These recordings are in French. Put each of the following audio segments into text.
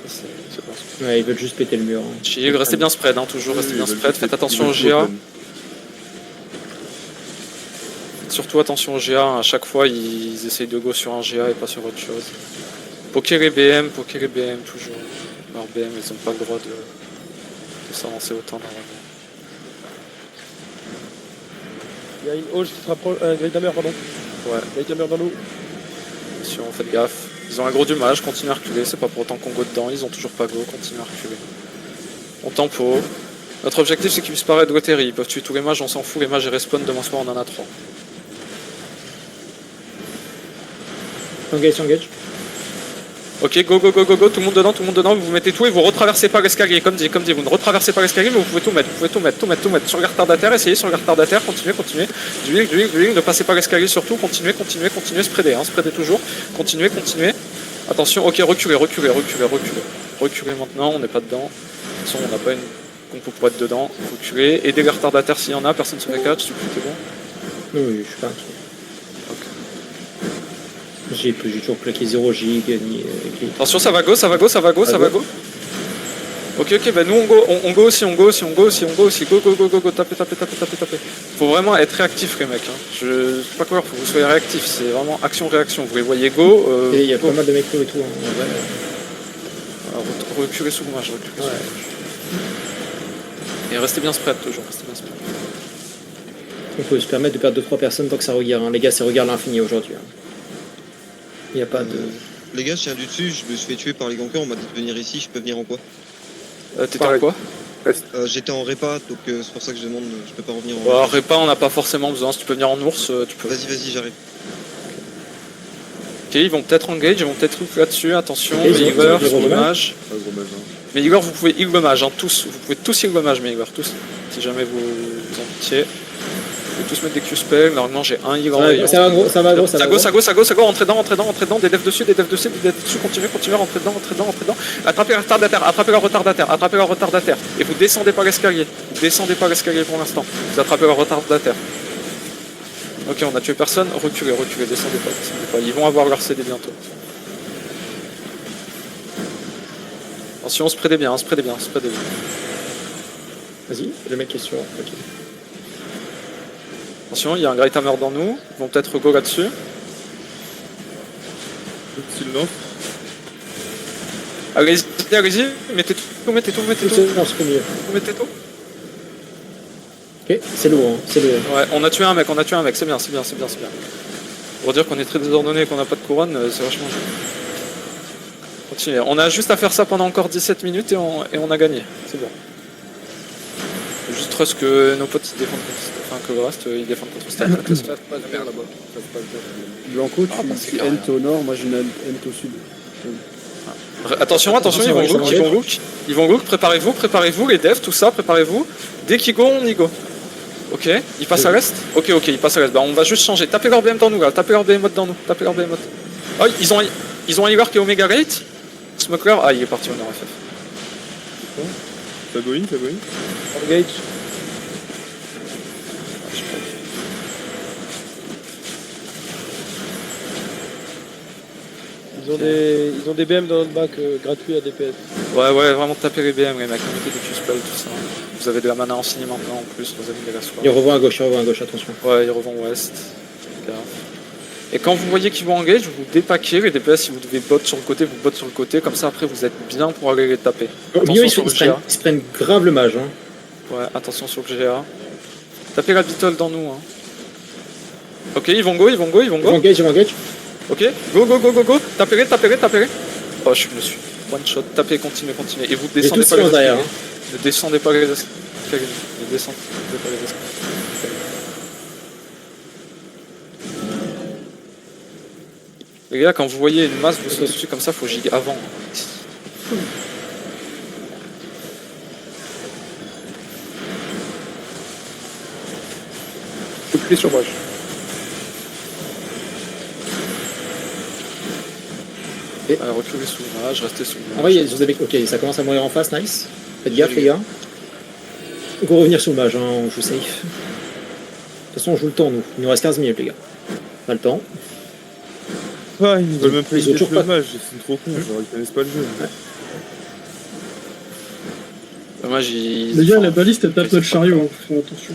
C'est bon. Ouais, ils veulent juste péter le mur. Hein. Chill, restez bien spread, hein, toujours, restez bien spread. Faites attention au GA. Surtout attention au GA, à chaque fois ils essayent de go sur un GA et pas sur autre chose. Poker les BM toujours. Leurs BM ils ont pas le droit de s'avancer autant normalement. Il y a une hausse qui se rapproche, un Great Hammer, pardon. Ouais. Great Hammer dans l'eau. Attention, faites gaffe. Ils ont un gros dommage, continuez à reculer, c'est pas pour autant qu'on go dedans, ils ont toujours pas go, continuez à reculer. On tempo. Notre objectif c'est qu'ils puissent paraître de Terry, ils peuvent tuer tous les mages, on s'en fout, les mages ils respawn, demain soir on en a 3. Engage. Ok, go, tout le monde dedans, vous mettez tout et vous retraversez pas l'escalier, comme dit, vous ne retraversez pas l'escalier, mais vous pouvez tout mettre, sur les retardataires, essayez sur les retardataires, continuez, du heal, ne passez pas l'escalier surtout, continuez, spreadez, spreadez toujours, continuez, attention, ok, reculez maintenant, on n'est pas dedans, de toute façon on n'a pas une compo pour être dedans, reculez, aidez les retardataires s'il y en a, personne sur les catch, c'est plutôt bon. Oui, je suis pas inquiet. J'ai toujours plaqué 0 gig ni. Attention, ça va go. Ok, bah nous on go aussi, go, tapez. Faut vraiment être réactif les mecs, hein. Je sais pas quoi, faut que vous soyez réactifs, c'est vraiment action-réaction, vous les voyez go. Il y a pas mal de mecs et tout, hein, en vrai. Reculez sous le match, Et restez bien spread toujours, On peut se permettre de perdre 2-3 personnes tant que ça regarde, hein. Les gars, c'est regarde l'infini aujourd'hui. Hein. Il n'y a pas de... Les gars, je tiens du dessus, je me suis fait tuer par les gankers, on m'a dit de venir ici, je peux venir en quoi? T'étais en quoi? J'étais en répa, donc c'est pour ça que je demande, je peux pas revenir en... Répa, on n'a pas forcément besoin, si tu peux venir en ours, tu peux... Vas-y, j'arrive. Ok, ils vont peut-être engage, ils vont peut-être hook là-dessus, attention, Meigler, son mage. Meigler, vous pouvez heal le mage, hein, tous, vous pouvez tous heal le mage, Meigler, tous, si jamais vous en pitié. Vous pouvez tous mettre des Q-spells, normalement j'ai un heal en rayon. Ça va gros, rentrez dedans, des devs dessus, continuez, rentrez dedans. Attrapez leur retardataire, et vous descendez pas l'escalier, pour l'instant, vous attrapez leur retardataire. Ok, on a tué personne, reculez, descendez pas, ils vont avoir leur CD bientôt. Attention, spreadez bien. Vas-y, le mec est sur... Ok. Attention, il y a un Great Hammer dans nous, ils vont peut-être go là-dessus. Allez-y, mettez tout. Non, c'est pas mieux. Mettez tout. Ok, c'est lourd, hein. Ouais, on a tué un mec, c'est bien. Pour dire qu'on est très désordonné et qu'on n'a pas de couronne, c'est vachement joli. Continuez, on a juste à faire ça pendant encore 17 minutes et on a gagné, c'est bon. Juste trust que nos potes ils défendent contre, que le reste ils défendent contre Stan. Ça se passe bien là-bas. Blanco, tu ent au nord, moi j'ai une ent au sud. Attention, ils vont look, préparez-vous, les devs, tout ça, préparez-vous. Dès qu'ils go, on y go. Ok, ils passent à l'est. Ok, ils passent à l'est. Bah on va juste changer. Tapez leur BM dans nous, là. Tapez leur BM dans nous. Oh, ils ont un healer qui est Omega Gate. Smuggler, il est parti au nord FF. Ça go in. Engage. Ils ont des BM dans notre bac gratuits à DPS. Ouais, vraiment tapez les BM, les mecs. Mettez des Q-spells, tout ça. Vous avez de la mana infinie maintenant en plus, vous avez de la soirée. Il revend à gauche, attention. Ouais, il revend ouest. Et quand vous voyez qu'ils vont engage, vous dépaquez les DPS. Si vous devez bot sur le côté, vous bot sur le côté. Comme ça, après, vous êtes bien pour aller les taper. Ils se prennent grave le mage. Hein. Ouais, attention sur le GA. Tapez la battle dans nous. Hein. Ok, ils vont go. Ils vont engage. Ok, go. Tapez-les. Oh, je me suis one shot. Tapez, continuez. Et vous descendez pas les escaliers. Ne descendez pas les escaliers. Les gars, quand vous voyez une masse vous sautez dessus comme ça, faut giga avant. Faut cliquer sur brèche. Reculez sous le mage, restez sous le mage. Ok, ça commence à mourir en face, nice. Faites gaffe les gars. Donc on va revenir sous le mage, hein, on joue safe. De toute façon on joue le temps nous, il nous reste 15 minutes les gars. Pas le temps. Ouais, ils veulent même pas toujours le mage, c'est trop con, genre ils connaissent pas le jeu. Ouais. Dommage, ils... Les gars, la baliste elle tape notre chariot, hein, faut faire attention.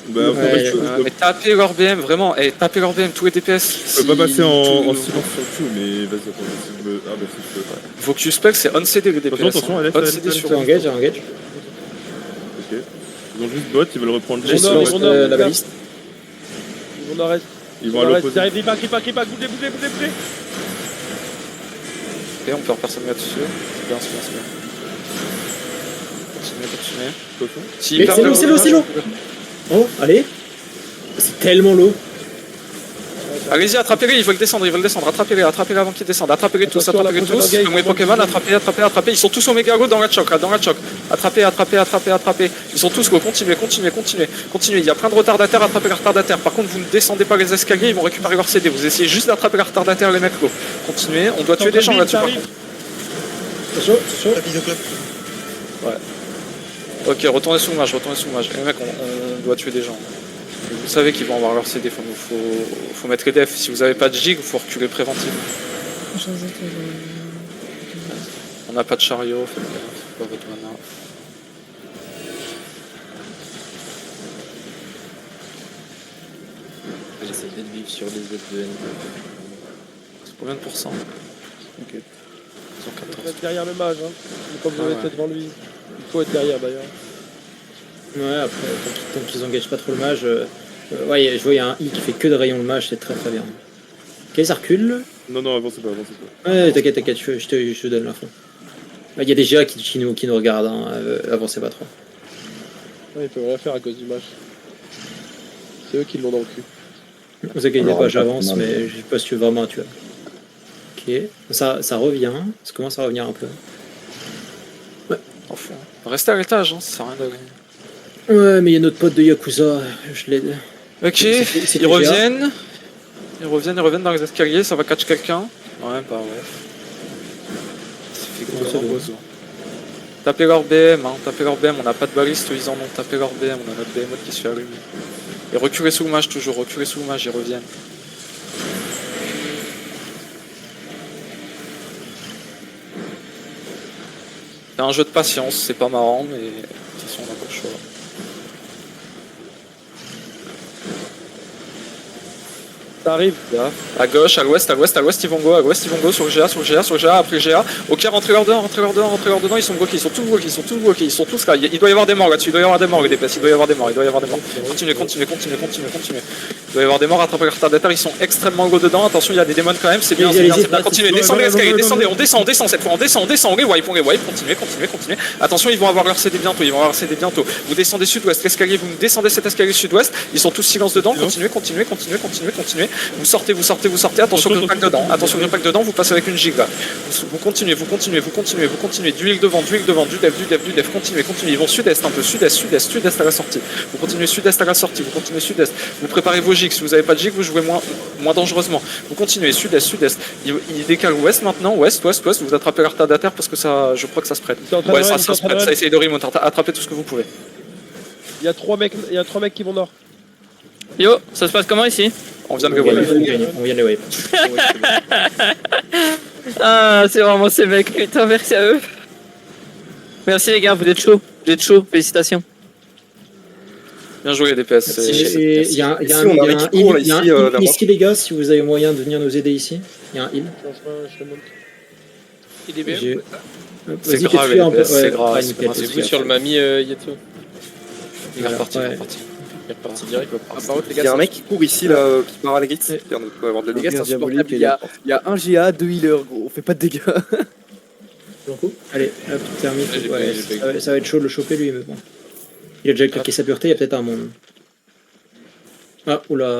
Bah, Ouais, après, je Mais tapez leur BM, vraiment, tapez leur BM, tous les DPS. peux pas passer en tout- silence sur Q, mais vas-y, attends, si je me... Ah bah si je peux. Faut que tu spec, c'est on-CD le DPS. Attention, Alex, On-CD Alex, sur Tu engage, engage. Ok. Ils ont juste bot, ils veulent reprendre J'ai les Ils vont silence nord, la les gars. baliste. On arrête. Ils vont à l'opposé. Ça arrive, il back, bougez. Et on perd personne là-dessus. C'est bien, c'est bien, c'est bien. Continuez. Attention. Si Mais ils perdent c'est leur- l'eau. Oh, allez. C'est tellement low. Allez-y, attrapez-les, ils veulent descendre, attrapez-les avant qu'ils descendent, attrapez-les tous, Attention, attrapez-les la tous, prochaine comme les engage, Pokémon, attrapez, ils sont tous au méga go dans la choc, attrapez, ils sont tous go, continuez, il y a plein de retardataires, attrapez les retardataires, par contre vous ne descendez pas les escaliers, ils vont récupérer leur CD, vous essayez juste d'attraper les retardataires, les mecs go, continuez, on doit tuer des gens là-dessus par contre. C'est chaud, c'est chaud. Clap, ils ont clap. Ok, retournez sous le mage, les mecs on doit tuer des gens. Vous savez qu'ils vont avoir leur CD, faut mettre les defs, si vous avez pas de gig, faut reculer préventif. On n'a pas de chariot, faites gaffe, pas votre mana. J'essaie d'être vif sur les ZVN. C'est combien de pourcents? Ok. Ils ont Vous 14. êtes derrière le mage, hein. Mais quand vous allez ouais. être devant lui. Il faut être derrière d'ailleurs. Ouais, après, tant qu'ils engagent pas trop le mage. Ouais, je vois, il y a un I qui fait que de rayon le mage, c'est très très bien. Ok, ça recule. Non, avancez pas. Ouais, t'inquiète, je te donne l'info. Il y a des GA qui nous regardent, hein. Avancez pas trop. Ouais, ils peuvent rien faire à cause du mage. C'est eux qui l'ont dans le cul. Vous inquiétez pas, j'avance, mais je sais pas si tu veux vraiment un tueur. Ok, ça revient, ça commence à revenir un peu. Enfin, restez à l'étage, hein, ça sert à rien d'aller. Ouais, mais il y a notre pote de Yakuza, je l'aide. Ok, C'est ils les reviennent dans les escaliers, ça va catch quelqu'un. Ouais, bah ouais. Ça fait Ouais, gros c'est bon. bozo. Tapez leur BM, on n'a pas de baliste, ils en ont. Tapez leur BM, on a notre BM qui se fait allumer. Et reculez sous le mage toujours, ils reviennent. C'est un jeu de patience, c'est pas marrant, mais de toute façon on n'a pas le choix. Ça arrive. À gauche, à l'ouest, ils vont go, sur le GA, après le GA. Ok, rentrez leur dedans, ils sont bloqués, ils sont tous là. Il doit y avoir des morts là-dessus, les DPS, il doit y avoir des morts. Continuez. Il doit y avoir des morts, attrapez les retardataires, ils sont extrêmement go dedans. Attention, il y a des démons quand même, c'est bien. Continuez, descendez l'escalier, on descend cette fois, on les wipe, continuez. Attention, ils vont avoir leur CD bientôt, Vous descendez sud-ouest, l'escalier, vous descendez cet escalier sud-ouest, ils sont tous silence dedans, continuez. Vous sortez, attention que pack dedans, vous passez avec une giga. Vous continuez, du heal devant, du def, continuez, ils vont sud-est un peu, sud-est à la sortie. Vous continuez sud-est à la sortie, vous préparez vos gigs, si vous n'avez pas de gigs, vous jouez moins dangereusement. Vous continuez sud-est, il décale ouest maintenant, ouest, vous attrapez le retardataire parce que ça, je crois que ça se prête. Ouais, ça se prête, ça essaye de remonter, attrapez tout ce que vous pouvez. Il y a 3 mecs qui vont nord. Yo, ça se passe comment ici? On vient de le wipe. On vient de les wipe. Ah, c'est vraiment ces mecs, putain, merci à eux. Merci les gars, vous êtes chauds, félicitations. Bien joué les DPS. Il y a un heal ici, les gars, si vous avez moyen de venir nous aider ici. Il y a un heal. Je remonte. Il est J'ai- C'est Vas-y, grave, fais un peu. les DPS, c'est Ouais, grave, ouais, c'est nickel, grave. c'est vous bien. sur le Mami Yeto. Il est reparti, Ouais. Il est reparti direct. Il y a un mec qui court ici, là, qui part à la gate. Il doit avoir de la Les gars, c'est lumière. insupportable. Il y a un GA, 2 healers, gros. On fait pas de dégâts. Allez, hop, thermique. J'ai Ouais, payé. ça va être chaud de le choper lui, mais bon. Il a déjà claqué sa pureté, il y a peut-être un monde. Ah, oula.